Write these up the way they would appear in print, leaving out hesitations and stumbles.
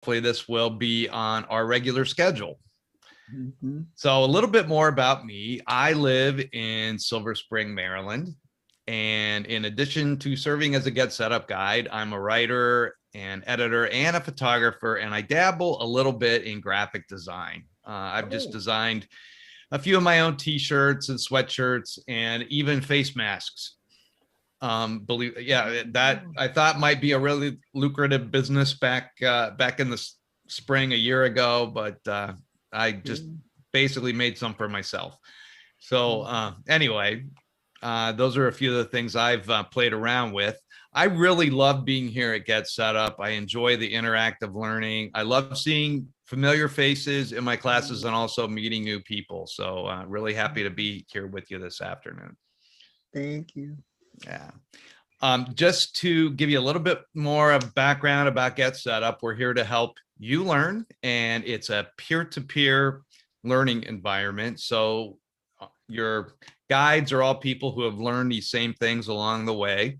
hopefully this will be on our regular schedule. Mm-hmm. So a little bit more about me. I live in Silver Spring, Maryland. And in addition to serving as a Get Setup guide, I'm a writer and editor and a photographer, and I dabble a little bit in graphic design. I've just designed a few of my own T-shirts and sweatshirts and even face masks. That I thought might be a really lucrative business back in the spring a year ago, but I just basically made some for myself. So anyway, those are a few of the things I've played around with. I really love being here at Get Set Up. I enjoy the interactive learning. I love seeing familiar faces in my classes and also meeting new people. So really happy to be here with you this afternoon. Thank you. Yeah. Just to give you a little bit more of background about Get Set Up, we're here to help you learn, and it's a peer-to-peer learning environment. So your guides are all people who have learned these same things along the way.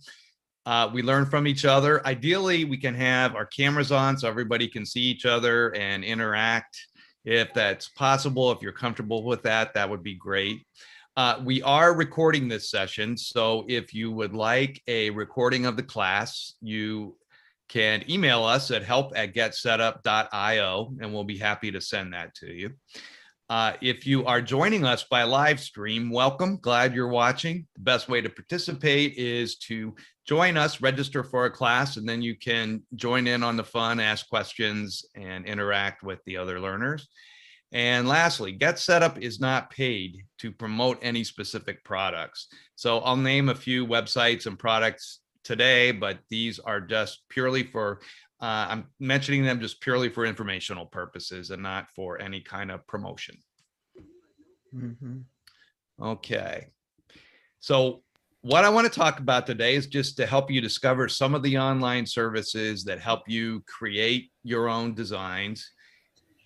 We learn from each other. Ideally, we can have our cameras on so everybody can see each other and interact. If that's possible, if you're comfortable with that, that would be great. We are recording this session, so if you would like a recording of the class, you can email us at help@getsetup.io, and we'll be happy to send that to you. If you are joining us by live stream, welcome. Glad you're watching. The best way to participate is to join us, register for a class, and then you can join in on the fun, ask questions, and interact with the other learners. And lastly, Get Set Up is not paid to promote any specific products. So I'll name a few websites and products today, but these are just purely for, I'm mentioning them just purely for informational purposes and not for any kind of promotion. Mm-hmm. Okay. So what I want to talk about today is just to help you discover some of the online services that help you create your own designs.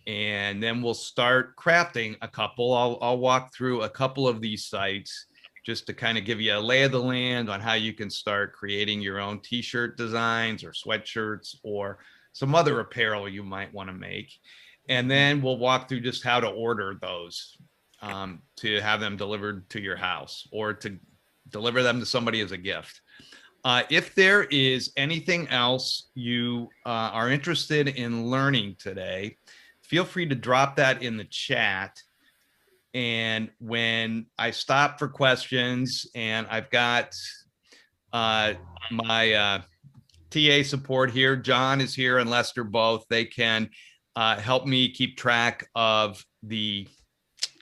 And then we'll start crafting a couple. I'll walk through a couple of these sites just to kind of give you a lay of the land on how you can start creating your own T-shirt designs or sweatshirts or some other apparel you might want to make. And then we'll walk through just how to order those to have them delivered to your house or to deliver them to somebody as a gift. If there is anything else you are interested in learning today, feel free to drop that in the chat. And when I stop for questions, and I've got my TA support here, John is here and Lester both, they can help me keep track of the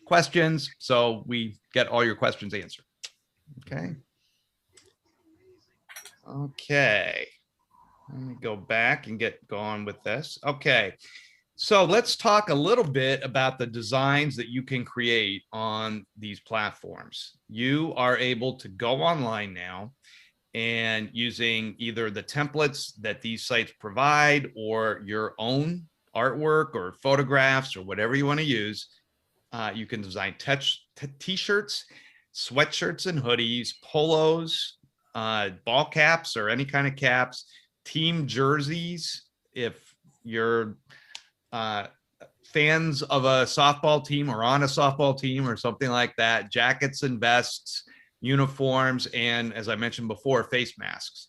questions so we get all your questions answered. Okay. Okay. Let me go back and get going with this. Okay. So let's talk a little bit about the designs that you can create on these platforms. You are able to go online now and using either the templates that these sites provide or your own artwork or photographs or whatever you want to use, you can design T-shirts, sweatshirts and hoodies, polos, ball caps or any kind of caps, team jerseys. If you're fans of a softball team or on a softball team or something like that, jackets and vests, uniforms, and as I mentioned before, face masks.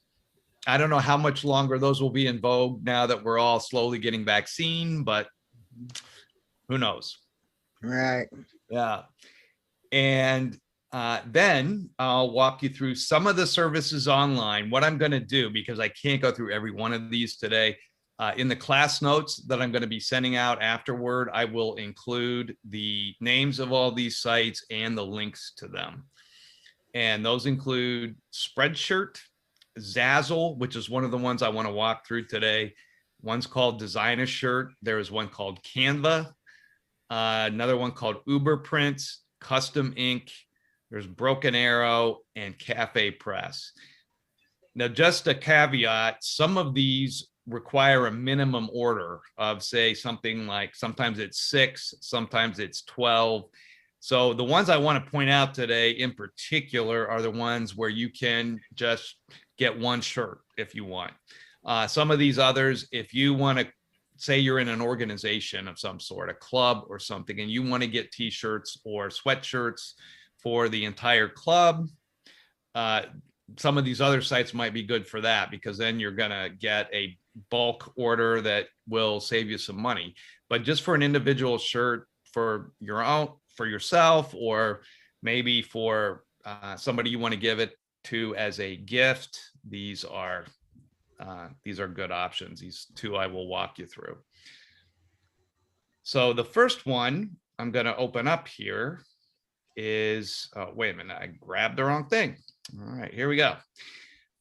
I don't know how much longer those will be in vogue now that we're all slowly getting vaccine, but who knows? Right. Yeah. And then I'll walk you through some of the services online. What I'm going to do, because I can't go through every one of these today, in the class notes that I'm going to be sending out afterward, I will include the names of all these sites and the links to them. And those include Spreadshirt, Zazzle, which is one of the ones I want to walk through today. One's called Design a Shirt. There is one called Canva, another one called Uber Prints, Custom Ink. There's Broken Arrow and Cafe Press. Now, just a caveat, some of these require a minimum order of, say, something like sometimes it's 6, sometimes it's 12. So the ones I want to point out today in particular are the ones where you can just get one shirt if you want. Some of these others, if you want to say you're in an organization of some sort, a club or something, and you want to get t-shirts or sweatshirts for the entire club, some of these other sites might be good for that, because then you're going to get a bulk order that will save you some money. But just for an individual shirt for your own, for yourself, or maybe for somebody you want to give it to as a gift, these are good options. These two I will walk you through. So the first one I'm going to open up here is, oh, wait a minute, I grabbed the wrong thing. All right, here we go.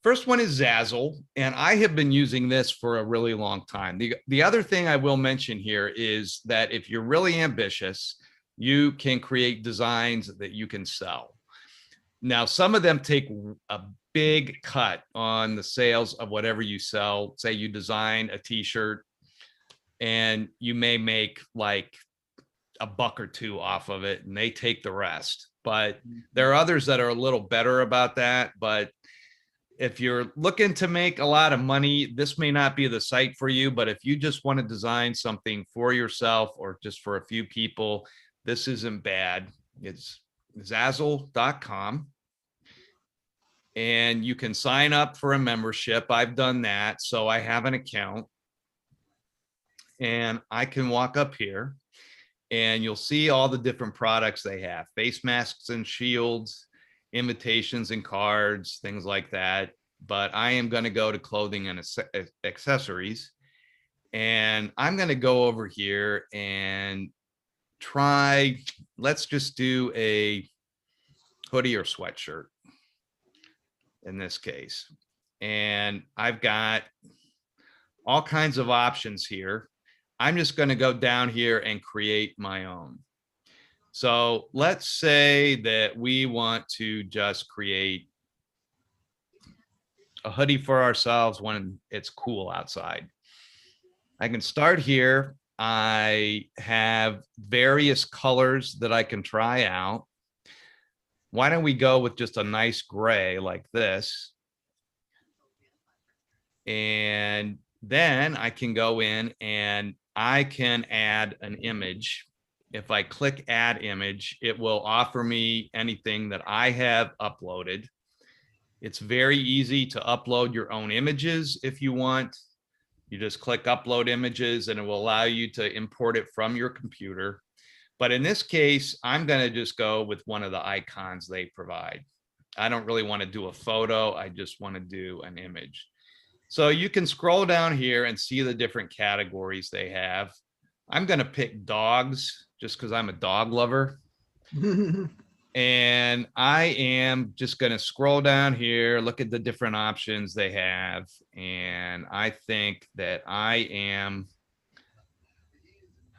First one is Zazzle, and I have been using this for a really long time. The other thing I will mention here is that if you're really ambitious, you can create designs that you can sell. Now, some of them take a big cut on the sales of whatever you sell. Say you design a t-shirt and you may make like $1 or $2 off of it, and they take the rest. But there are others that are a little better about that. But if you're looking to make a lot of money, this may not be the site for you. But if you just want to design something for yourself or just for a few people, this isn't bad. It's Zazzle.com. And you can sign up for a membership. I've done that. So I have an account. And I can walk up here and you'll see all the different products they have: face masks and shields, invitations and cards, things like that. But I am going to go to clothing and accessories. And I'm going to go over here and try, let's just do a hoodie or sweatshirt in this case. And I've got all kinds of options here. I'm just going to go down here and create my own. So let's say that we want to just create a hoodie for ourselves when it's cool outside. I can start here. I have various colors that I can try out. Why don't we go with just a nice gray like this? And then I can go in and I can add an image. If I click add image, it will offer me anything that I have uploaded. It's very easy to upload your own images if you want. You just click upload images and it will allow you to import it from your computer. But in this case, I'm going to just go with one of the icons they provide. I don't really want to do a photo. I just want to do an image. So you can scroll down here and see the different categories they have. I'm going to pick dogs just because I'm a dog lover. And I am just going to scroll down here, look at the different options they have. And I think that I am,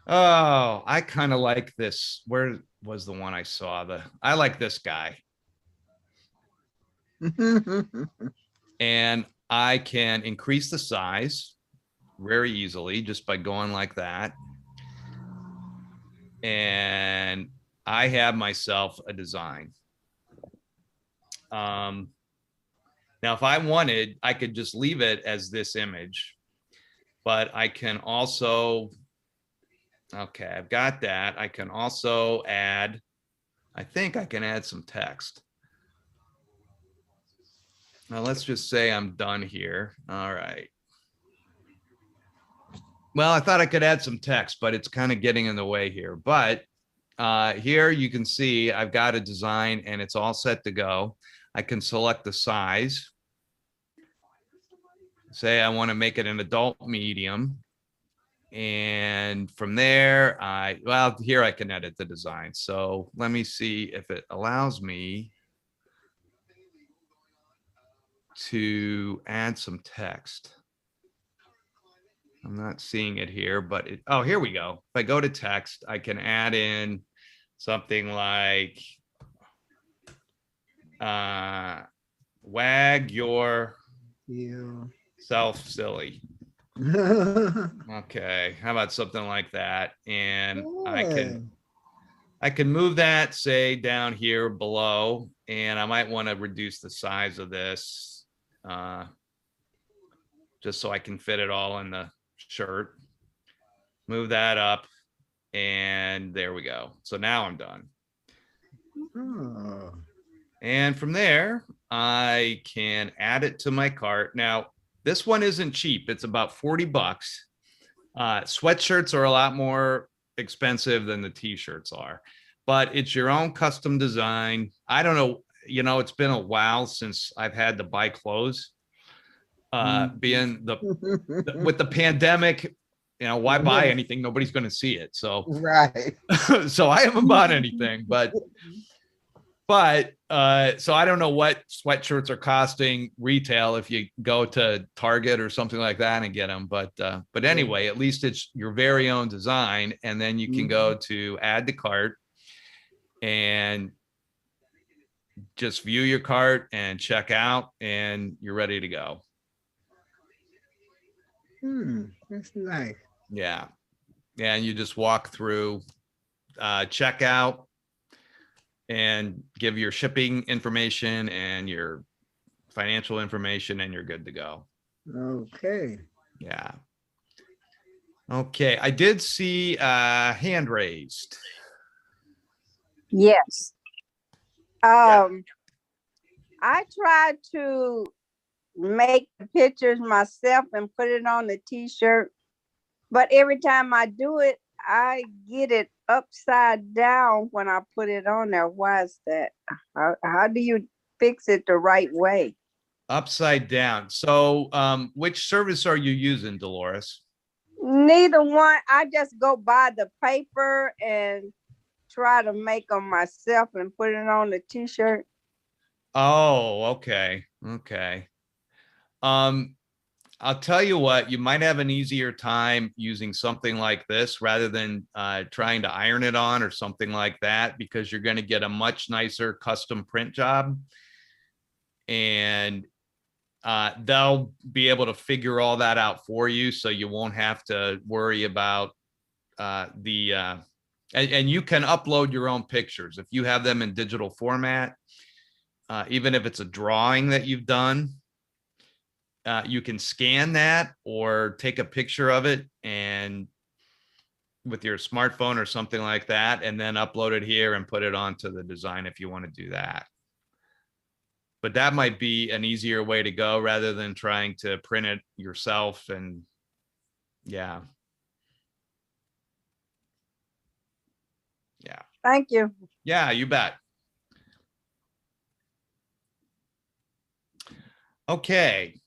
oh, I kind of like this. Where was the one I saw? I like this guy. And I can increase the size very easily just by going like that. And I have myself a design. Now, if I wanted, I could just leave it as this image, but I can also, okay, I've got that. I can also add, I think I can add some text. Now, let's just say I'm done here. All right. Well, I thought I could add some text, but it's kind of getting in the way here. But here you can see I've got a design and it's all set to go. I can select the size. Say I want to make it an adult medium. And from there, well, here I can edit the design. So let me see if it allows me to add some text. I'm not seeing it here, but oh, here we go. If I go to text, I can add in something like wag your self silly. Okay, how about something like that? And I can move that, say, down here below, and I might want to reduce the size of this just so I can fit it all in the shirt. move that up, and there we go. So now I'm done. Oh. And from there, I can add it to my cart. Now, this one isn't cheap. It's about 40 bucks. Sweatshirts are a lot more expensive than the t-shirts are, but it's your own custom design. I don't know, it's been a while since I've had to buy clothes. Being with the pandemic, why buy anything? Nobody's going to see it. So, Right. so I haven't bought anything, but so I don't know what sweatshirts are costing retail if you go to Target or something like that and get them. But anyway, at least it's your very own design, and then you can go to add to cart and just view your cart and check out, and you're ready to go. That's nice. Yeah, and you just walk through checkout and give your shipping information and your financial information, and you're good to go. Okay. Yeah. Okay. I did see hand raised. Yes. Yeah. I tried to make the pictures myself and put it on the t-shirt, but every time I do it, I get it upside down when I put it on there. Why is that? How do you fix it the right way? Upside down. So which service are you using, Dolores? Neither one. I just go buy the paper and try to make them myself and put it on the t-shirt. Oh, okay. Okay. I'll tell you what, you might have an easier time using something like this rather than trying to iron it on or something like that, because you're going to get a much nicer custom print job. And they'll be able to figure all that out for you, so you won't have to worry about and you can upload your own pictures if you have them in digital format. Even if it's a drawing that you've done, you can scan that or take a picture of it and with your smartphone or something like that, and then upload it here and put it onto the design if you want to do that. But that might be an easier way to go rather than trying to print it yourself. And yeah. Yeah. Thank you. Yeah, you bet. Okay.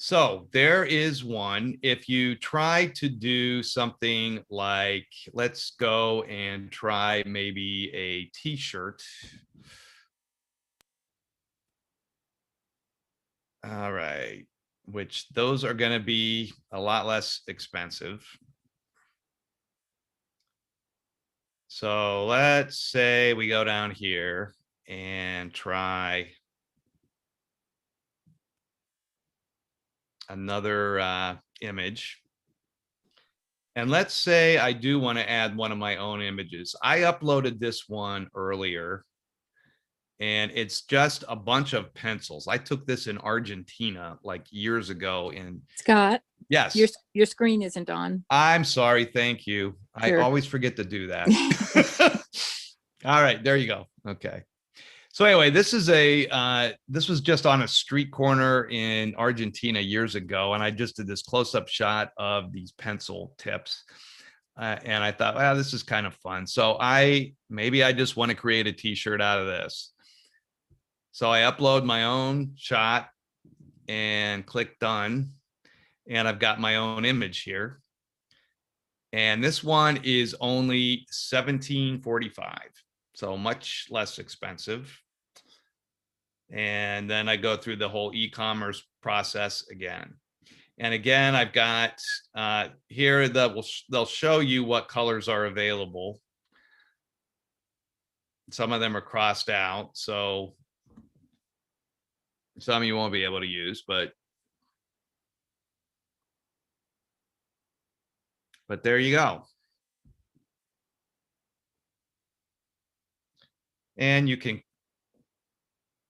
So there is one. If you try to do something like, let's go and try maybe a t-shirt. All right, which those are going to be a lot less expensive. So let's say we go down here and try another image. And let's say I do want to add one of my own images. I uploaded this one earlier, and it's just a bunch of pencils. I took this in Argentina like years ago. And Scott, yes, your screen isn't on. I'm sorry. Thank you. Sure. I always forget to do that. All right, there you go. Okay. So anyway, this was just on a street corner in Argentina years ago, and I just did this close-up shot of these pencil tips. And I thought, well, this is kind of fun. So maybe I just want to create a t-shirt out of this. So I upload my own shot and click done. And I've got my own image here. And this one is only $17.45. So much less expensive. And then I go through the whole e-commerce process again. And again, I've got here that they'll show you what colors are available. Some of them are crossed out, so some you won't be able to use, but there you go. And you can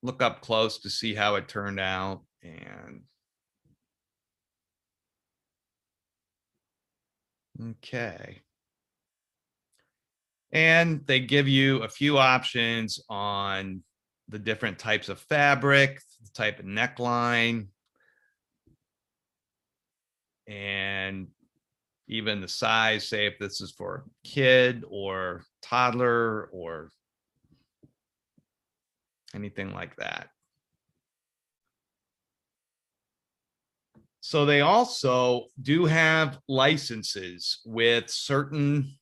look up close to see how it turned out. And Okay. And they give you a few options on the different types of fabric, the type of neckline, and even the size, say if this is for kid or toddler or anything like that. So they also do have licenses with certain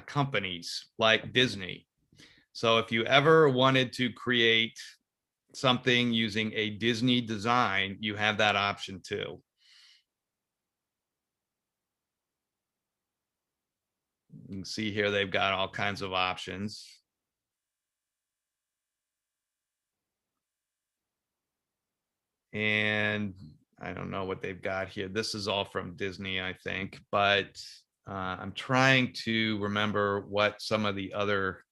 companies like Disney. So if you ever wanted to create something using a Disney design, you have that option too. You can see here they've got all kinds of options. And I don't know what they've got here. This is all from Disney, I think, but I'm trying to remember what some of the other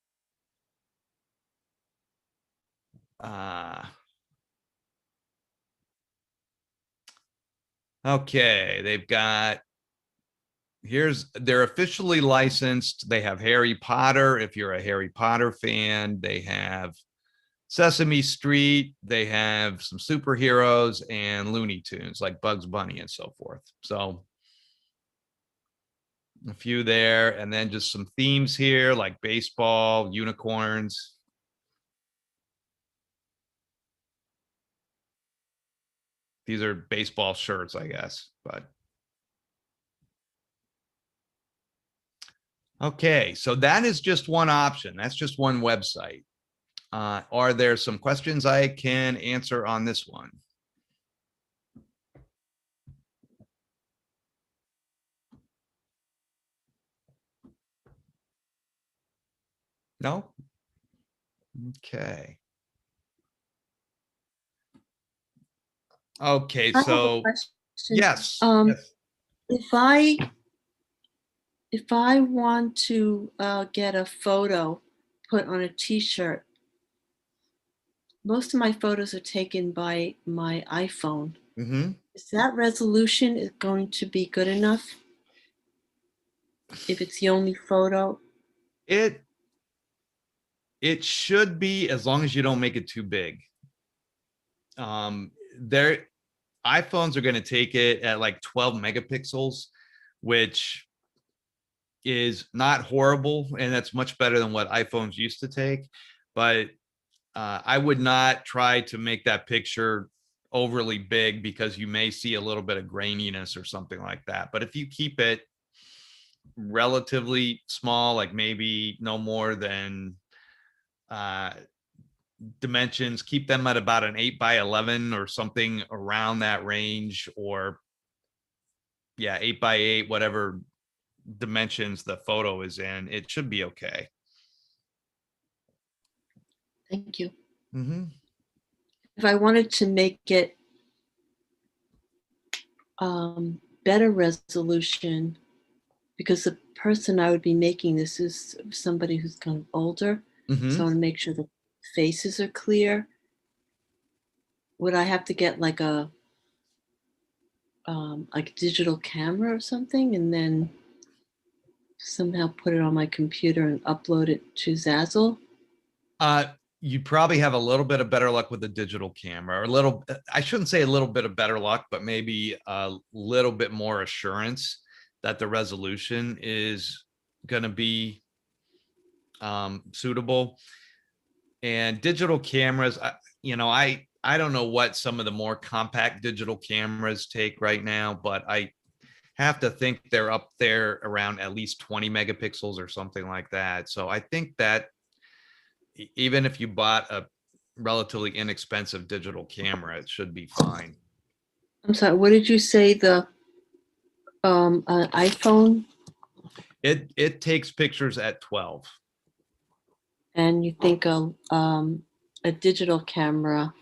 okay, they've got they're officially licensed. They have Harry Potter. If you're a Harry Potter fan, they have Sesame Street. They have some superheroes and Looney Tunes like Bugs Bunny and so forth. So a few there, and then just some themes here like baseball, unicorns. These are baseball shirts, I guess, but okay, so that is just one option. That's just one website. Are there some questions I can answer on this one? No? Okay. Okay, I have a so question. yes. Um, yes. If I want to get a photo put on a T-shirt, most of my photos are taken by my iPhone. Mhm. Is that resolution going to be good enough if it's the only photo? It should be, as long as you don't make it too big. Their iPhones are going to take it at like 12 megapixels, which is not horrible, and that's much better than what iPhones used to take. But I would not try to make that picture overly big because you may see a little bit of graininess or something like that. But if you keep it relatively small, like maybe no more than dimensions, keep them at about an 8x11 or something around that range, or yeah, 8x8, whatever dimensions the photo is in, it should be okay. Thank you. Mm-hmm. If I wanted to make it better resolution, because the person I would be making this is somebody who's kind of older, Mm-hmm. so I want to make sure the faces are clear. Would I have to get like a digital camera or something, and then somehow put it on my computer and upload it to Zazzle? You probably have a little bit of better luck with the digital camera, or I shouldn't say a little bit of better luck, but maybe a little bit more assurance that the resolution is going to be suitable. And digital cameras, I don't know what some of the more compact digital cameras take right now, but I have to think they're up there around at least 20 megapixels or something like that. So I think that even if you bought a relatively inexpensive digital camera, it should be fine. I'm sorry, what did you say, the iPhone? It takes pictures at 12. And you think a digital camera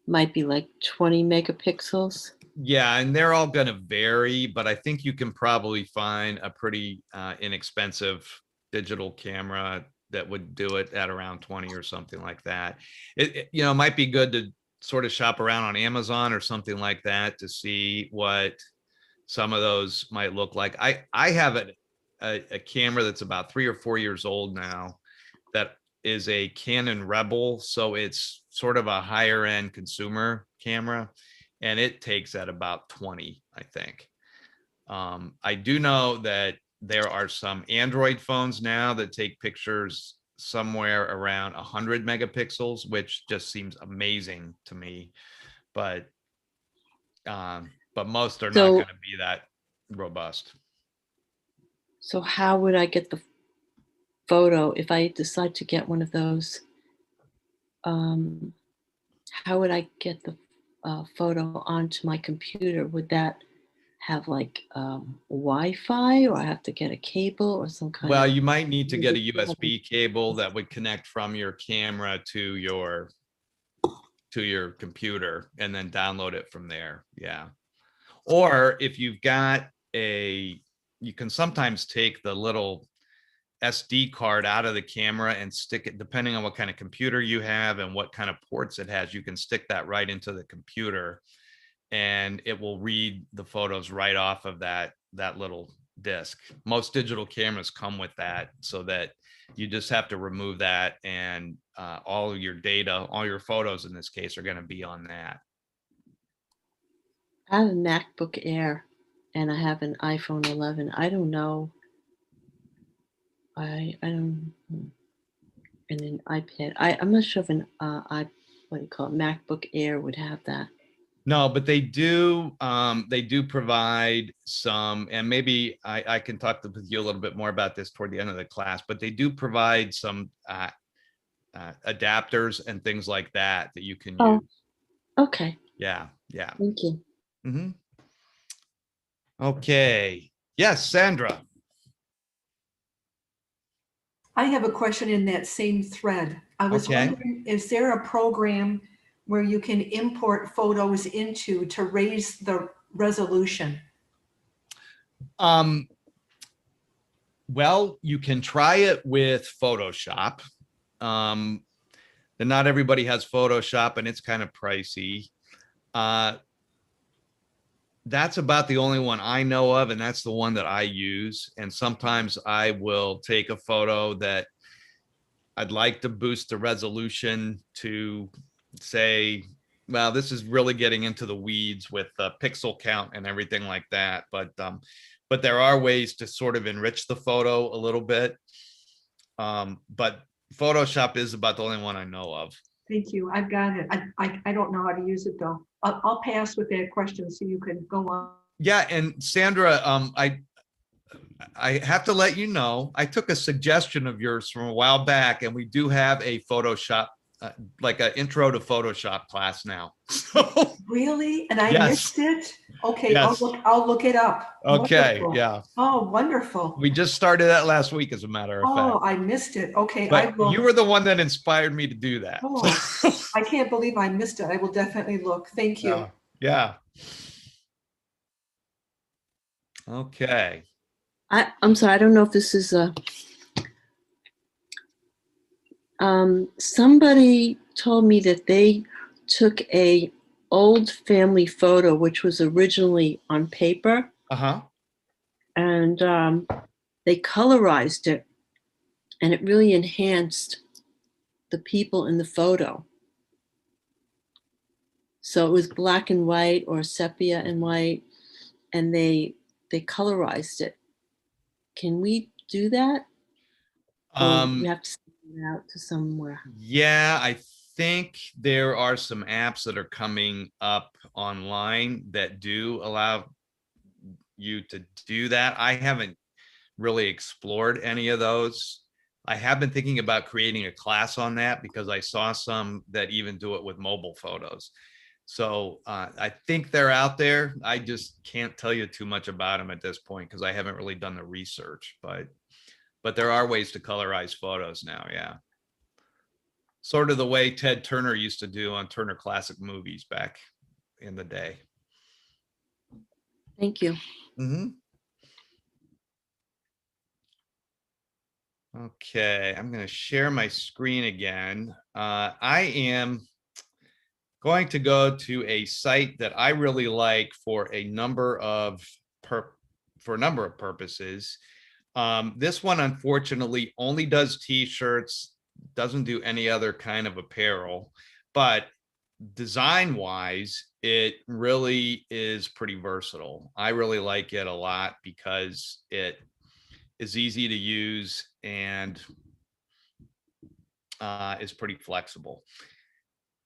might be like 20 megapixels? Yeah, and they're all going to vary, but I think you can probably find a pretty inexpensive digital camera that would do it at around 20 or something like that. It might be good to sort of shop around on Amazon or something like that to see what some of those might look like. I have a camera that's about 3 or 4 years old now that is a Canon Rebel. So it's sort of a higher end consumer camera, and it takes at about 20, I think. I do know that there are some Android phones now that take pictures somewhere around 100 megapixels, which just seems amazing to me. But most are not So- going to be that robust. So how would I get the photo if I decide to get one of those? How would I get the photo onto my computer? Would that have like Wi-Fi, or I have to get a cable or some kind Well, of? you might need to get a USB cable that would connect from your camera to your computer and then download it from there. Yeah. Or if you've got you can sometimes take the little SD card out of the camera and stick it, depending on what kind of computer you have and what kind of ports it has, you can stick that right into the computer and it will read the photos right off of that little disc. Most digital cameras come with that, so that you just have to remove that, and all of your data, all your photos in this case, are going to be on that. I have a MacBook Air and I have an iPhone 11. I don't know. I don't, and an iPad. I'm not sure if an what do you call it, MacBook Air would have that. No, but they do provide some, and maybe I can talk with you a little bit more about this toward the end of the class, but they do provide some adapters and things like that you can Oh. use. Okay. Yeah. Thank you. Mm-hmm. Okay. Yes, Sandra. I have a question in that same thread. I was wondering, is there a program where you can import photos into to raise the resolution? Well, you can try it with Photoshop. Not everybody has Photoshop, and it's kind of pricey. That's about the only one I know of, and that's the one that I use. And sometimes I will take a photo that I'd like to boost the resolution to, say, well, this is really getting into the weeds with pixel count and everything like that. But there are ways to sort of enrich the photo a little bit. But Photoshop is about the only one I know of. Thank you. I've got it. I don't know how to use it though. I'll pass with that question so you can go on. Yeah, and Sandra, I have to let you know, I took a suggestion of yours from a while back, and we do have a Photoshop, like an intro to Photoshop class now. So, Really? And I Yes. missed it? Okay, Yes. I'll look it up. okay, Wonderful. yeah, Oh, wonderful. we just started that last week, as a matter of Oh, fact. I missed it. Okay, I But will. you were the one that inspired me to do that. Oh. I can't believe I missed it. I will definitely look. Thank you. Yeah. Okay. I'm sorry. I don't know if this is a. Somebody told me that they took a old family photo, which was originally on paper, Uh-huh. and they colorized it, and it really enhanced the people in the photo. So it was black and white or sepia and white, and they colorized it. Can we do that? Or we have to send it out to somewhere. Yeah, I think there are some apps that are coming up online that do allow you to do that. I haven't really explored any of those. I have been thinking about creating a class on that because I saw some that even do it with mobile photos. So I think they're out there. I just can't tell you too much about them at this point because I haven't really done the research, but there are ways to colorize photos now. Yeah. Sort of the way Ted Turner used to do on Turner Classic Movies back in the day. Thank you. Mm-hmm. Okay, I'm going to share my screen again. I am going to go to a site that I really like for a number of for a number of purposes. This one, unfortunately, only does t-shirts, doesn't do any other kind of apparel, but design wise, it really is pretty versatile. I really like it a lot because it is easy to use and is pretty flexible.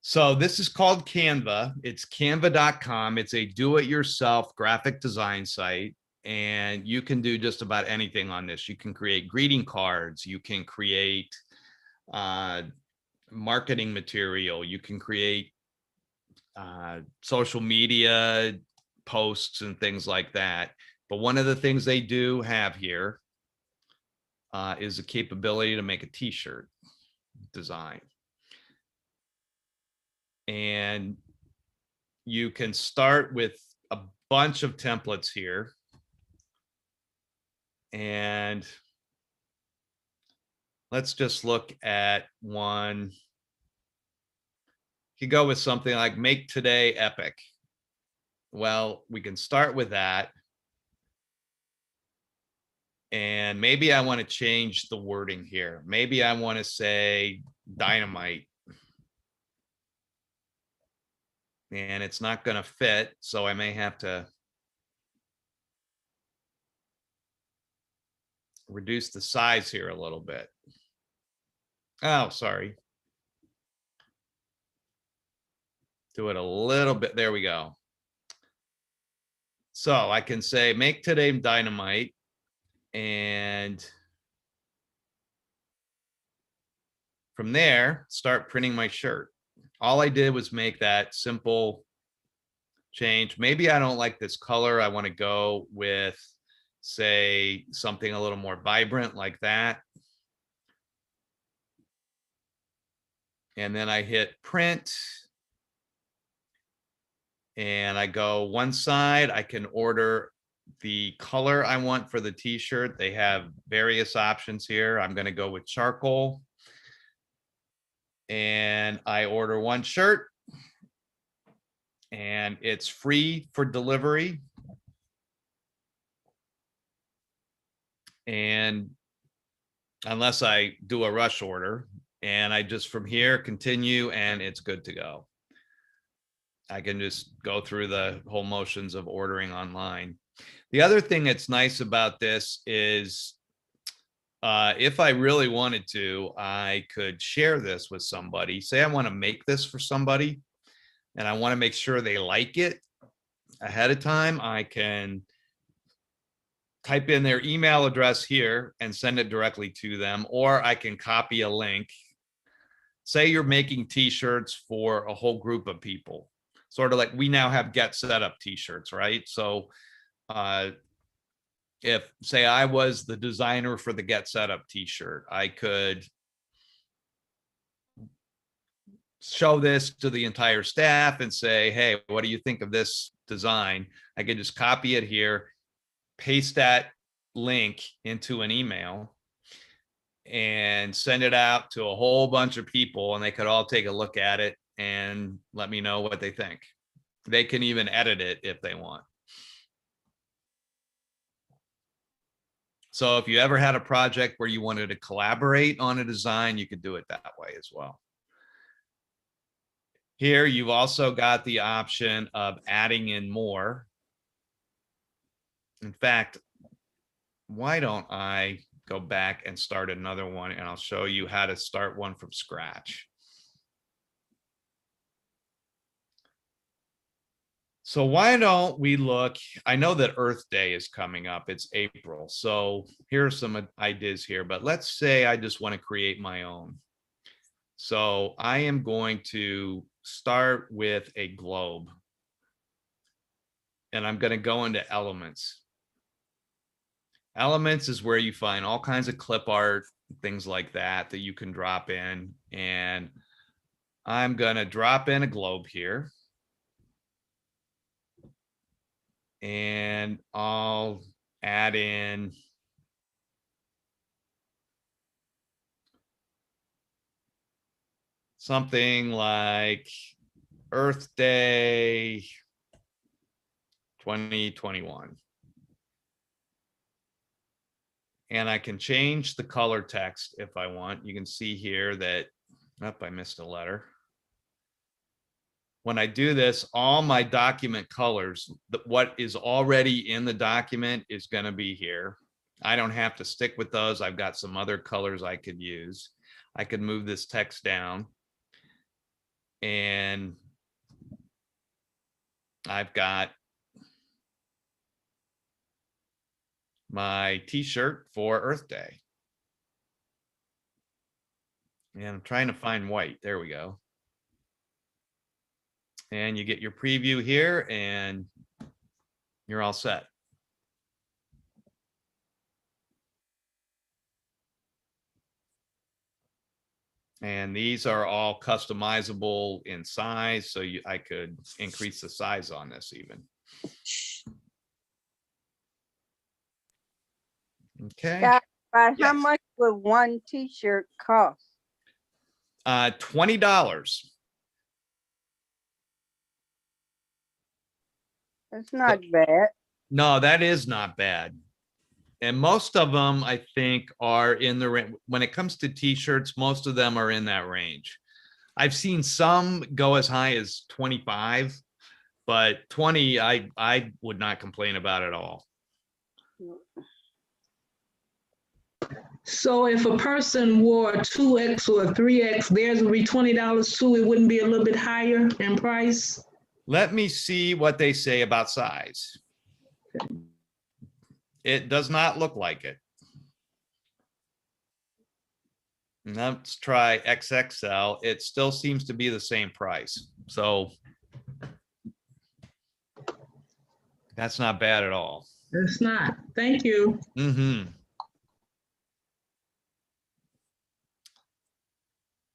So this is called Canva. It's canva.com. It's a do-it-yourself graphic design site, and you can do just about anything on this. You can create greeting cards. You can create marketing material. You can create social media posts and things like that. But one of the things they do have here is the capability to make a t-shirt design. And you can start with a bunch of templates here. And let's just look at one. You go with something like make today epic. Well, we can start with that. And maybe I want to change the wording here. Maybe I want to say dynamite. And it's not going to fit, so I may have to reduce the size here a little bit. Oh, sorry. Do it a little bit. There we go. So I can say make today dynamite, and from there, start printing my shirt. All I did was make that simple change. Maybe I don't like this color. I want to go with, say, something a little more vibrant like that. And then I hit print. And I go one side. I can order the color I want for the t-shirt. They have various options here. I'm going to go with charcoal. And I order one shirt, and it's free for delivery. And unless I do a rush order, and I just from here continue, and it's good to go. I can just go through the whole motions of ordering online. The other thing that's nice about this is if I really wanted to, I could share this with somebody. Say I want to make this for somebody and I want to make sure they like it ahead of time. I can type in their email address here and send it directly to them, or I can copy a link. Say you're making t-shirts for a whole group of people, sort of like we now have Get Set Up t-shirts, right? So if say I was the designer for the Get Set Up t-shirt, I could show this to the entire staff and say, hey, what do you think of this design? I could just copy it here, paste that link into an email, and send it out to a whole bunch of people, and they could all take a look at it and let me know what they think. They can even edit it if they want. So if you ever had a project where you wanted to collaborate on a design, you could do it that way as well. Here, you've also got the option of adding in more. In fact, why don't I go back and start another one, and I'll show you how to start one from scratch. So why don't we look, I know that Earth Day is coming up, it's April. So here are some ideas here, but let's say I just want to create my own. So I am going to start with a globe, and I'm going to go into elements. Elements is where you find all kinds of clip art, things like that, that you can drop in. And I'm going to drop in a globe here. And I'll add in something like Earth Day 2021. And I can change the color text if I want. You can see here that, I missed a letter. When I do this, all my document colors, what is already in the document is going to be here. I don't have to stick with those. I've got some other colors I could use. I could move this text down. And I've got my t-shirt for Earth Day. And I'm trying to find white. There we go. And you get your preview here and you're all set. And these are all customizable in size. So I could increase the size on this even. Okay. Scott, about how Yes. much would one t-shirt cost? $20. That's not bad. No, that is not bad. And most of them, I think, are in the range. When it comes to t-shirts, most of them are in that range. I've seen some go as high as 25, but 20, I would not complain about at all. So if a person wore a 2X or a 3X, theirs would be $20 too. It wouldn't be a little bit higher in price. Let me see what they say about size. It does not look like it. Let's try XXL. It still seems to be the same price. So that's not bad at all. It's not. Thank you. Mm-hmm.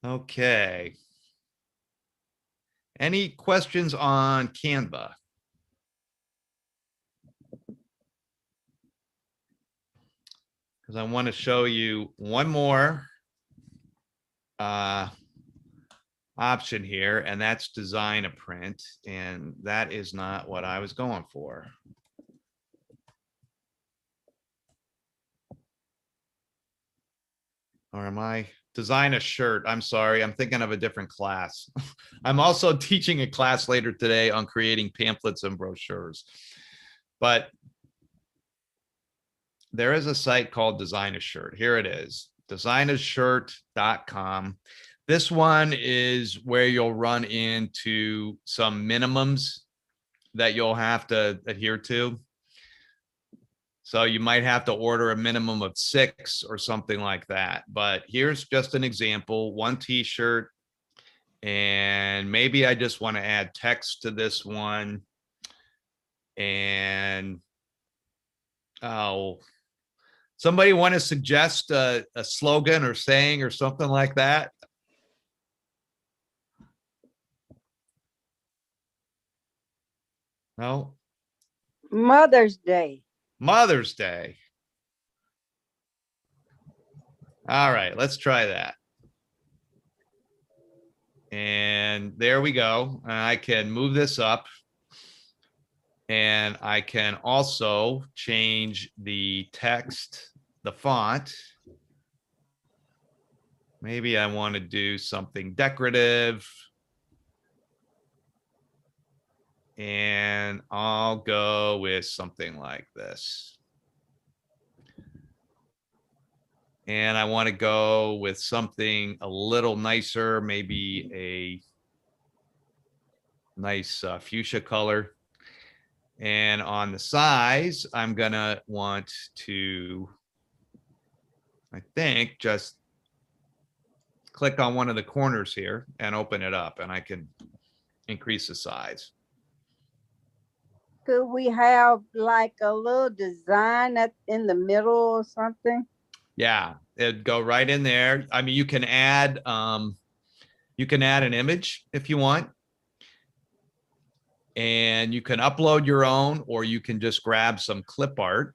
Okay. Any questions on Canva? Because I want to show you one more option here, and that's design a print. And that is not what I was going for. Or am I design a shirt? I'm sorry, I'm thinking of a different class. I'm also teaching a class later today on creating pamphlets and brochures. But there is a site called Design a Shirt. Here it is, designashirt.com. This one is where you'll run into some minimums that you'll have to adhere to. So you might have to order a minimum of 6 or something like that. But here's just an example, one t-shirt. And maybe I just want to add text to this one. And somebody want to suggest a slogan or saying or something like that? No? Mother's Day. Mother's Day. All right, let's try that. And there we go. I can move this up. And I can also change the text, the font. Maybe I want to do something decorative. And I'll go with something like this. And I want to go with something a little nicer, maybe a nice fuchsia color. And on the size, I'm gonna want to, I think, just click on one of the corners here and open it up, and I can increase the size. Could we have like a little design in the middle or something? Yeah, it'd go right in there. I mean, you can add an image if you want. And you can upload your own, or you can just grab some clip art.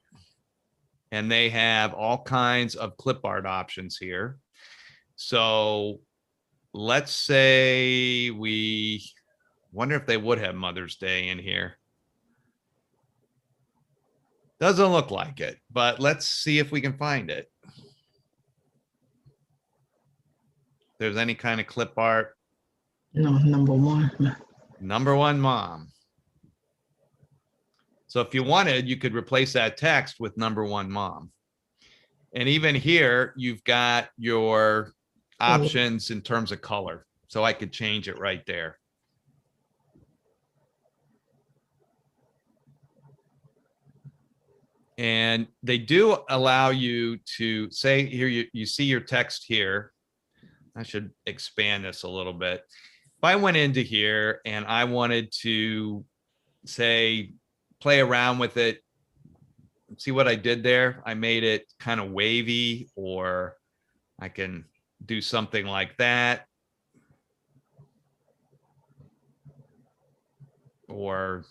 And they have all kinds of clip art options here. So let's say we wonder if they would have Mother's Day in here. Doesn't look like it, but let's see if we can find it. If there's any kind of clip art. No, number one. Number one mom. So if you wanted, you could replace that text with number one mom. And even here, you've got your options in terms of color. So I could change it right there. And they do allow you to say here, you see your text here. I should expand this a little bit. If I went into here and I wanted to say, play around with it, see what I did there? I made it kind of wavy, or I can do something like that. Or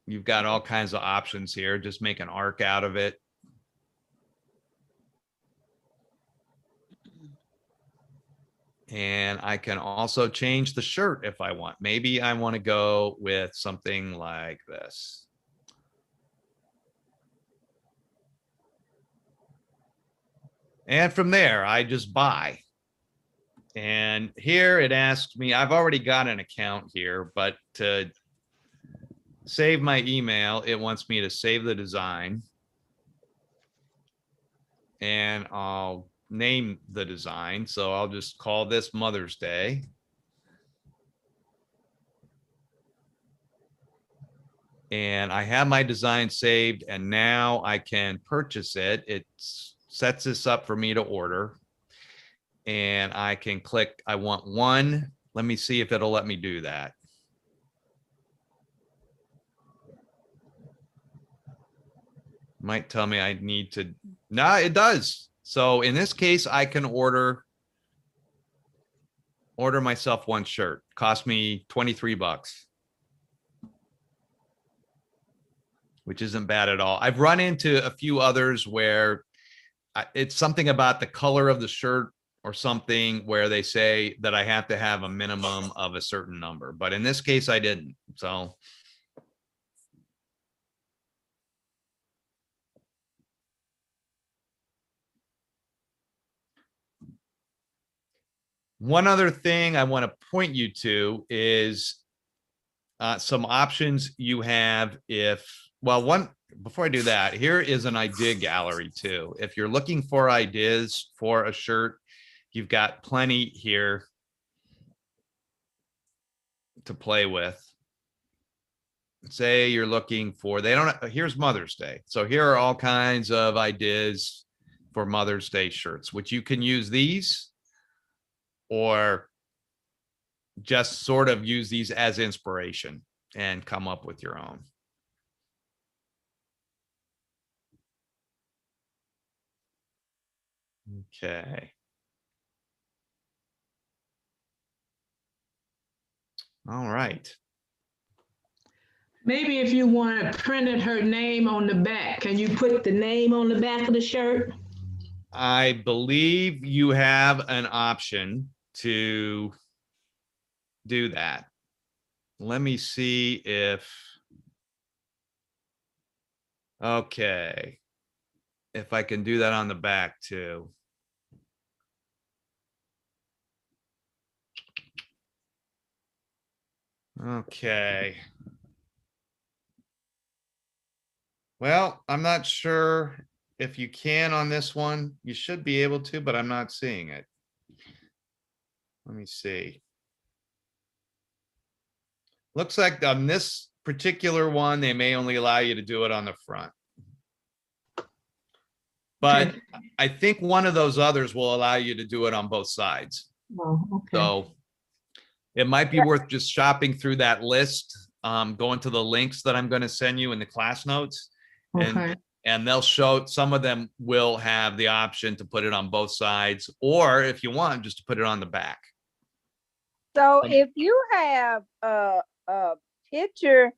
you've got all kinds of options here. Just make an arc out of it. And I can also change the shirt if I want. Maybe I want to go with something like this. And from there, I just buy. And here it asks me, I've already got an account here, but to save my email, it wants me to save the design. And I'll name the design. So I'll just call this Mother's Day. And I have my design saved, and now I can purchase it. It sets this up for me to order. And I can click, I want one. Let me see if it'll let me do that. Might tell me I need to, no, it does. So in this case, I can order myself one shirt. Cost me 23 bucks. Which isn't bad at all. I've run into a few others where it's something about the color of the shirt or something where they say that I have to have a minimum of a certain number. But in this case, I didn't. So one other thing I want to point you to is some options you have before I do that, here is an idea gallery too. If you're looking for ideas for a shirt, you've got plenty here to play with. Say you're looking for, here's Mother's Day. So here are all kinds of ideas for Mother's Day shirts, which you can use these or just sort of use these as inspiration and come up with your own. Okay. All right. Maybe if you want to printed her name on the back, can you put the name on the back of the shirt? I believe you have an option to do that. Let me see if, okay, if I can do that on the back too. Okay. Well, I'm not sure if you can on this one. You should be able to, but I'm not seeing it. Let me see. Looks like on this particular one, they may only allow you to do it on the front. But Okay. I think one of those others will allow you to do it on both sides. Oh, okay. So it might be worth just shopping through that list, going to the links that I'm going to send you in the class notes. Okay. And they'll show, some of them will have the option to put it on both sides, or if you want, just to put it on the back. So if you have a picture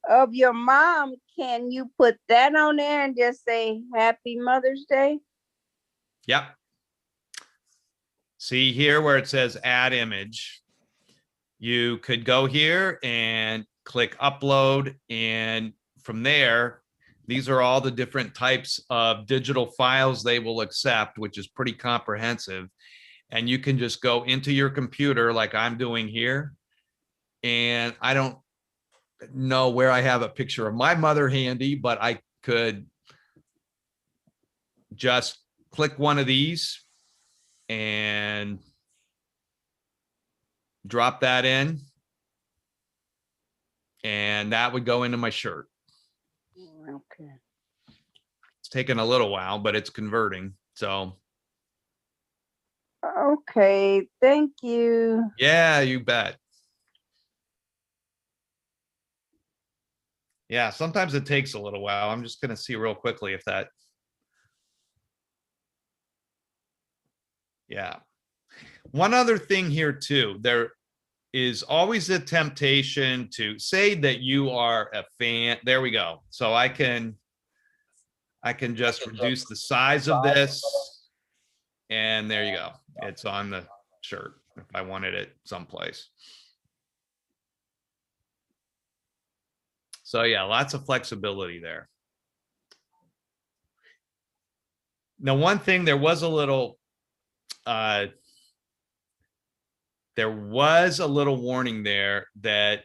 of your mom, can you put that on there and just say Happy Mother's Day? Yep. See here where it says add image. You could go here and click upload, and from there, These are all the different types of digital files they will accept, which is pretty comprehensive. And you can just go into your computer like I'm doing here. And I don't know where I have a picture of my mother handy, but I could just click one of these and drop that in. And that would go into my shirt. Okay. It's taken a little while, but it's converting. So Okay, thank you. yeah, you bet. Yeah, sometimes it takes a little while. I'm just going to see real quickly if that. Yeah. One other thing here too, there is always a temptation to say that you are a fan. There we go. So I can just reduce the size of this. And there you go. It's on the shirt if I wanted it someplace. So yeah, lots of flexibility there. Now, one thing, there was a little warning there that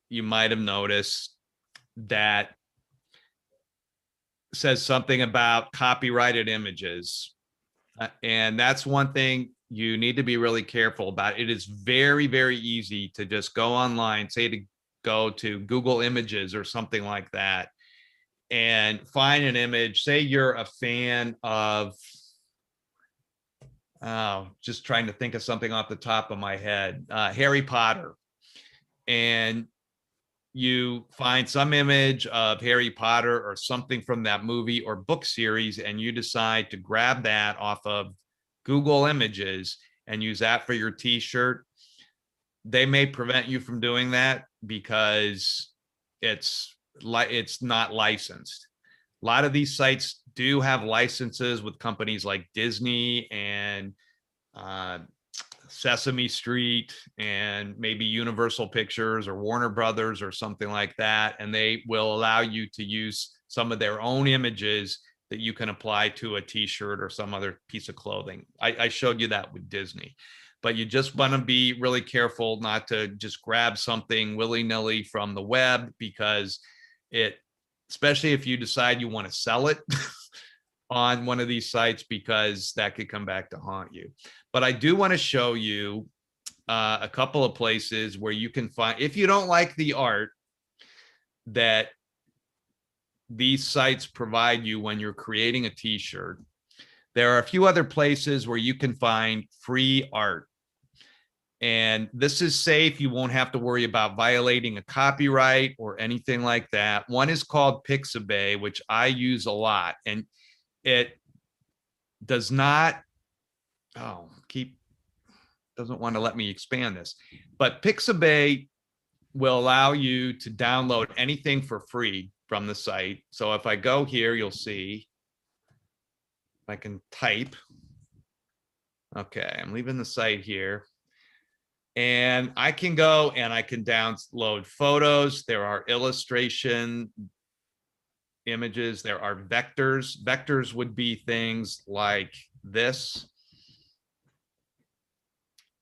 you might have noticed that says something about copyrighted images. And that's one thing you need to be really careful about. It is very, very easy to just go online, say to go to Google Images or something like that, and find an image. Say you're a fan of, just trying to think of something off the top of my head, Harry Potter. And you find some image of Harry Potter or something from that movie or book series, and you decide to grab that off of Google Images and use that for your t-shirt. They may prevent you from doing that because it's not licensed. A lot of these sites do have licenses with companies like Disney and Sesame Street and maybe Universal Pictures or Warner Brothers or something like that. And they will allow you to use some of their own images that you can apply to a t-shirt or some other piece of clothing. I showed you that with Disney, but you just want to be really careful not to just grab something willy-nilly from the web, because especially if you decide you want to sell it on one of these sites, because that could come back to haunt you. But I do want to show you a couple of places where you can find, if you don't like the art that these sites provide you when you're creating a t-shirt, there are a few other places where you can find free art. And this is safe. You won't have to worry about violating a copyright or anything like that. One is called Pixabay, which I use a lot. And it does not, doesn't want to let me expand this. But Pixabay will allow you to download anything for free from the site. So if I go here, you'll see I can type. Okay, I'm leaving the site here. And I can go and I can download photos. There are illustration images. There are vectors. Vectors would be things like this.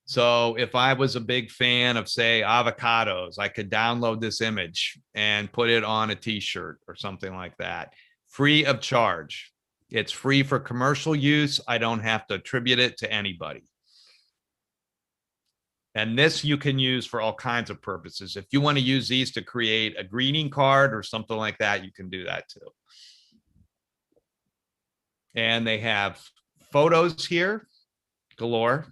So if I was a big fan of, say, avocados, I could download this image and put it on a t-shirt or something like that, free of charge. It's free for commercial use. I don't have to attribute it to anybody. And this you can use for all kinds of purposes. If you want to use these to create a greeting card or something like that, you can do that too. And they have photos here, galore.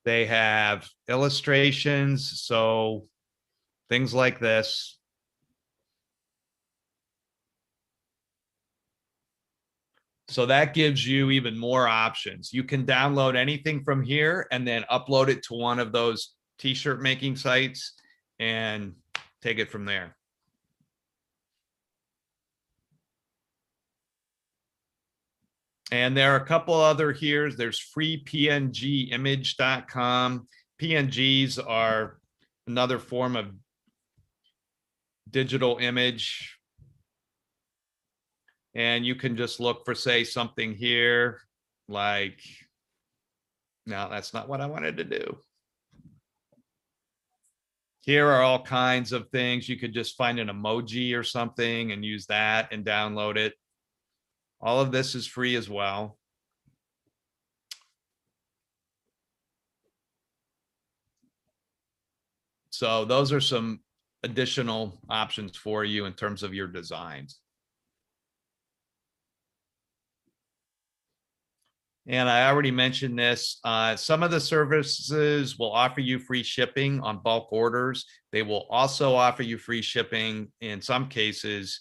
They have illustrations, so things like this. So that gives you even more options. You can download anything from here and then upload it to one of those t-shirt making sites and take it from there. And there are a couple other here. There's freepngimage.com. PNGs are another form of digital image. And you can just look for, say, something here like, no, that's not what I wanted to do. Here are all kinds of things. You could just find an emoji or something and use that and download it. All of this is free as well. So those are some additional options for you in terms of your designs. And I already mentioned this. Some of the services will offer you free shipping on bulk orders. They will also offer you free shipping in some cases,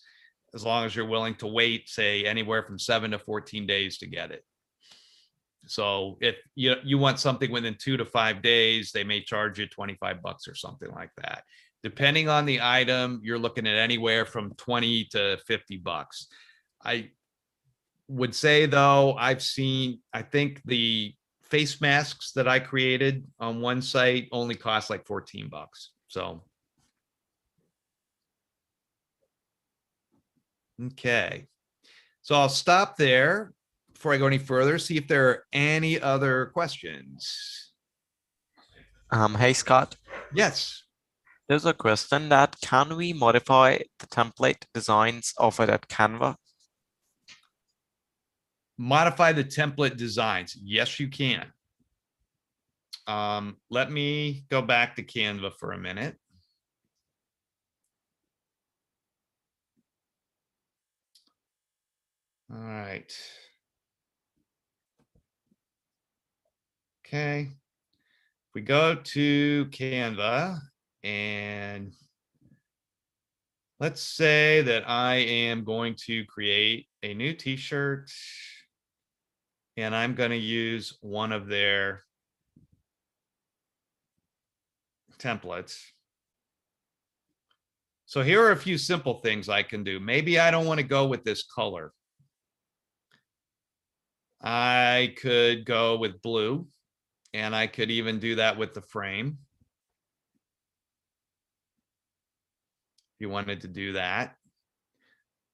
as long as you're willing to wait, say, anywhere from 7 to 14 days to get it. So if you want something within 2 to 5 days, they may charge you $25 or something like that. Depending on the item, you're looking at anywhere from 20 to $50. I would say, though, I think the face masks that I created on one site only cost like $14. So, okay. So I'll stop there before I go any further, see if there are any other questions. Hey, Scott. Yes. There's a question that can we modify the template designs offered at Canva? Modify the template designs. Yes, you can. Let me go back to Canva for a minute. All right. Okay. If we go to Canva and let's say that I am going to create a new t-shirt and I'm going to use one of their templates. So here are a few simple things I can do. Maybe I don't want to go with this color. I could go with blue, and I could even do that with the frame. If you wanted to do that.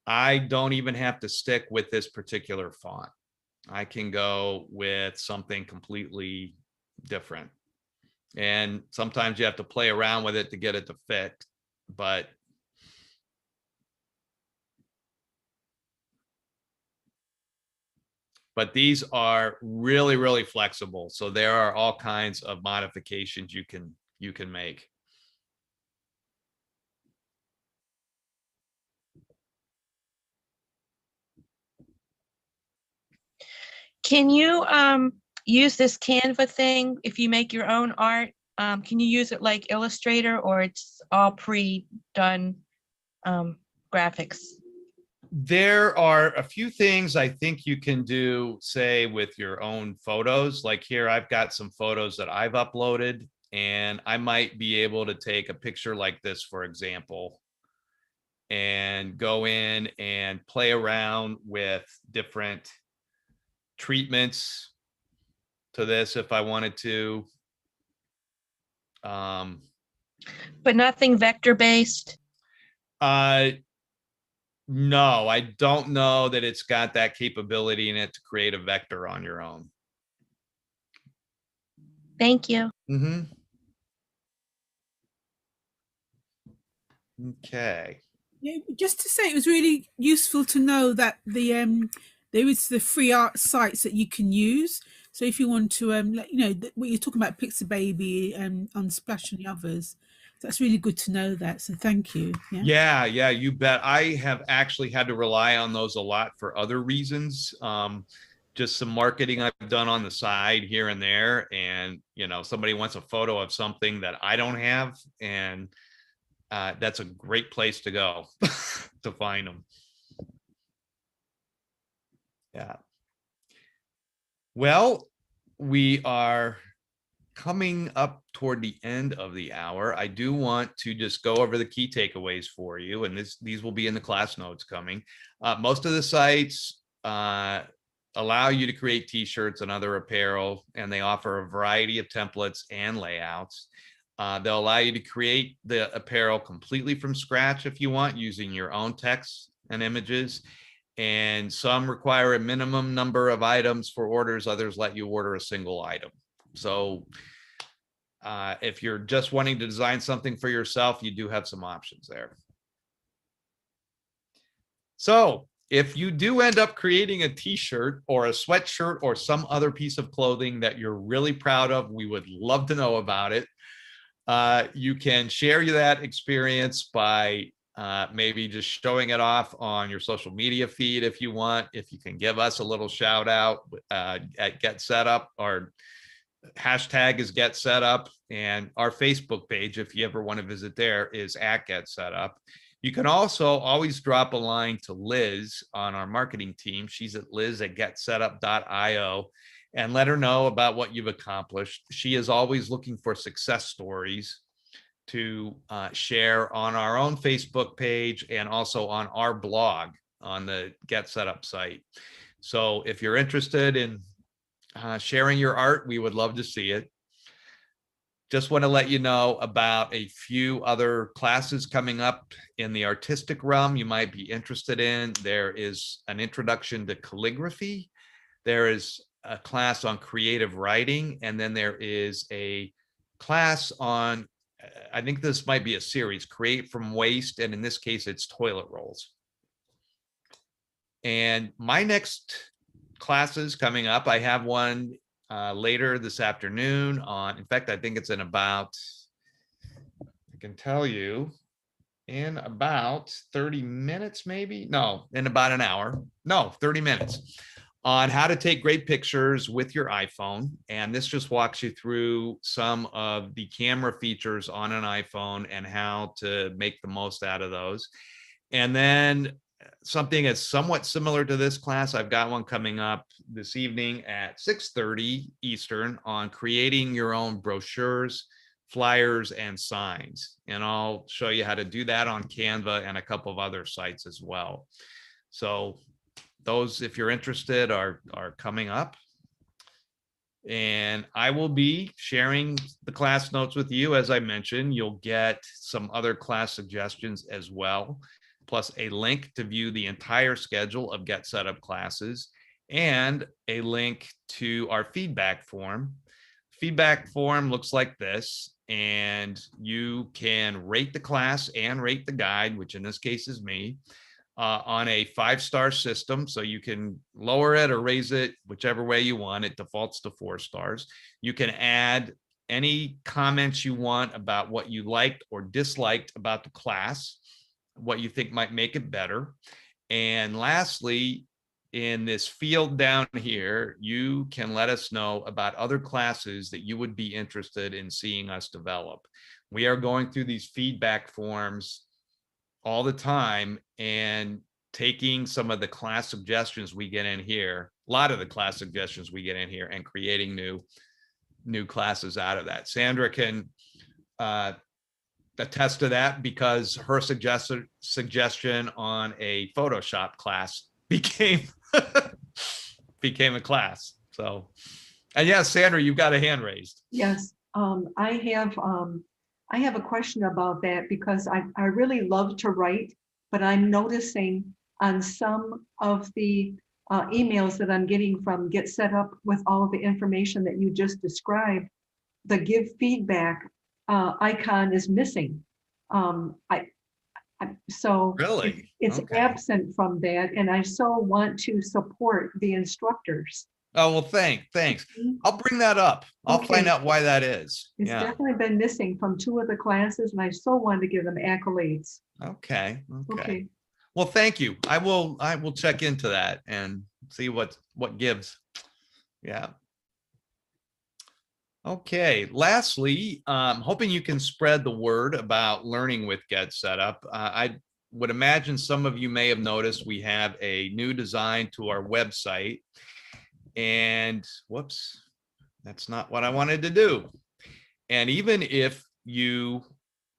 I don't even have to stick with this particular font. I can go with something completely different. And sometimes you have to play around with it to get it to fit, but these are really, really flexible. So there are all kinds of modifications you can make. Can you use this Canva thing if you make your own art? Can you use it like Illustrator, or it's all pre-done graphics? There are a few things I think you can do, say, with your own photos. Like here, I've got some photos that I've uploaded, and I might be able to take a picture like this, for example, and go in and play around with different treatments to this if I wanted to. But nothing vector-based? No, I don't know that it's got that capability in it to create a vector on your own. Thank you. Mm-hmm. Okay. Yeah, just to say, it was really useful to know that there is the free art sites that you can use. So if you want to, what you're talking about, Pixababy and Unsplash and the others, that's really good to know that. So thank you. Yeah, you bet. I have actually had to rely on those a lot for other reasons. Just some marketing I've done on the side here and there, and somebody wants a photo of something that I don't have, and that's a great place to go to find them. Yeah. Well, we are coming up toward the end of the hour. I do want to just go over the key takeaways for you, and these will be in the class notes coming. Most of the sites allow you to create t-shirts and other apparel, and they offer a variety of templates and layouts. They'll allow you to create the apparel completely from scratch if you want, using your own text and images. and some require a minimum number of items for orders. Others let you order a single item. So if you're just wanting to design something for yourself, you do have some options there. So if you do end up creating a t-shirt or a sweatshirt or some other piece of clothing that you're really proud of, we would love to know about it. You can share that experience by maybe just showing it off on your social media feed if you want. If you can give us a little shout out at Get Set Up, our hashtag is Get Set Up, and our Facebook page, if you ever want to visit there, is at Get Set Up. You can also always drop a line to Liz on our marketing team. She's at liz@getsetup.io, and let her know about what you've accomplished. She is always looking for success stories to share on our own Facebook page and also on our blog on the Get Set Up site. So if you're interested in sharing your art, we would love to see it. Just want to let you know about a few other classes coming up in the artistic realm you might be interested in. There is an introduction to calligraphy. There is a class on creative writing, and then there is a class on, I think this might be a series, create from waste, and in this case it's toilet rolls. And my next classes coming up, I have one later this afternoon on, in fact, I think it's in about, I can tell you, in about 30 minutes, maybe? No, in about an hour. No, 30 minutes on how to take great pictures with your iPhone. And this just walks you through some of the camera features on an iPhone and how to make the most out of those. And then something that's somewhat similar to this class, I've got one coming up this evening at 6:30 Eastern on creating your own brochures, flyers, and signs. And I'll show you how to do that on Canva and a couple of other sites as well. So those, if you're interested, are coming up. And I will be sharing the class notes with you. As I mentioned, you'll get some other class suggestions as well, plus a link to view the entire schedule of Get Set Up classes and a link to our feedback form. Feedback form looks like this, and you can rate the class and rate the guide, which in this case is me, on a 5-star system. So you can lower it or raise it whichever way you want. It defaults to 4 stars. You can add any comments you want about what you liked or disliked about the class, what you think might make it better. And lastly, in this field down here, you can let us know about other classes that you would be interested in seeing us develop. We are going through these feedback forms all the time and taking some of the class suggestions we get in here, a lot of the class suggestions we get in here, and creating new classes out of that. Sandra can attest to that because her suggestion on a Photoshop class became a class. So, and yes, Sandra, you've got a hand raised. Yes, I have a question about that because I really love to write, but I'm noticing on some of the emails that I'm getting from Get Set Up with all of the information that you just described, the give feedback icon is missing. So really, it's okay. absent from that, and I so want to support the instructors. Oh, well, thanks. I'll bring that up. I'll find out why that is. It's definitely been missing from 2 of the classes, and I so wanted to give them accolades. Okay. Well, thank you. I will check into that and see what gives. Yeah. Okay. Lastly, hoping you can spread the word about learning with Get Set Up. I would imagine some of you may have noticed we have a new design to our website. And whoops, that's not what I wanted to do. And even if you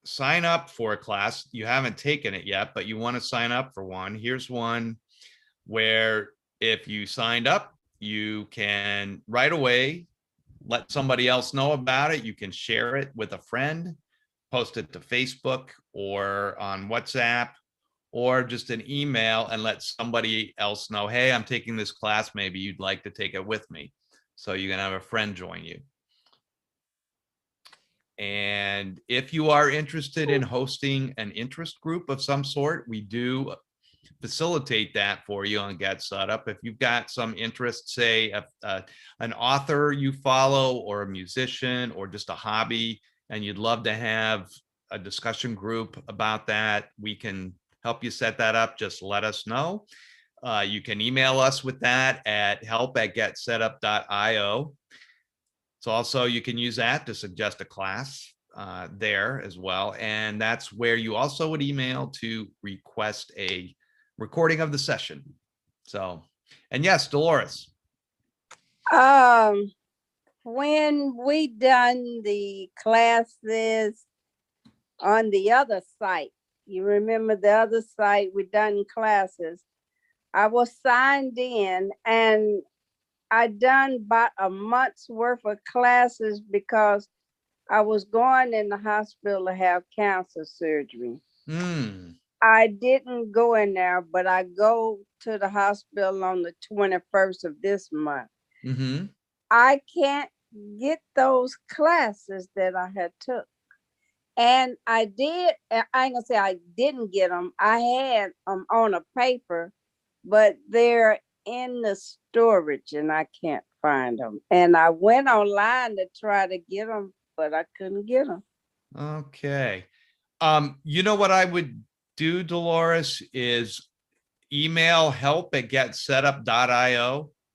sign up for a class, you haven't taken it yet, but you want to sign up for one, here's one where if you signed up, you can right away let somebody else know about it. You can share it with a friend, post it to Facebook or on WhatsApp, or just an email and let somebody else know, hey, I'm taking this class. Maybe you'd like to take it with me. So you can have a friend join you. And if you are interested in hosting an interest group of some sort, we do facilitate that for you on Get Set Up. If you've got some interest, say an author you follow, or a musician, or just a hobby, and you'd love to have a discussion group about that, we can help you set that up. Just let us know. You can email us with that at help@getsetup.io. So also you can use that to suggest a class there as well. And that's where you also would email to request a recording of the session. So, and yes, Dolores. When we done the classes on the other site, you remember the other site we done classes, I was signed in and I done about a month's worth of classes because I was going in the hospital to have cancer surgery. I didn't go in there, but I go to the hospital on the 21st of this month. I can't get those classes that I had took. And I did, I ain't gonna say I didn't get them. I had them on a paper, but they're in the storage and I can't find them. And I went online to try to get them, but I couldn't get them. Okay. You know what I would do, Dolores, is email help@getsetup.io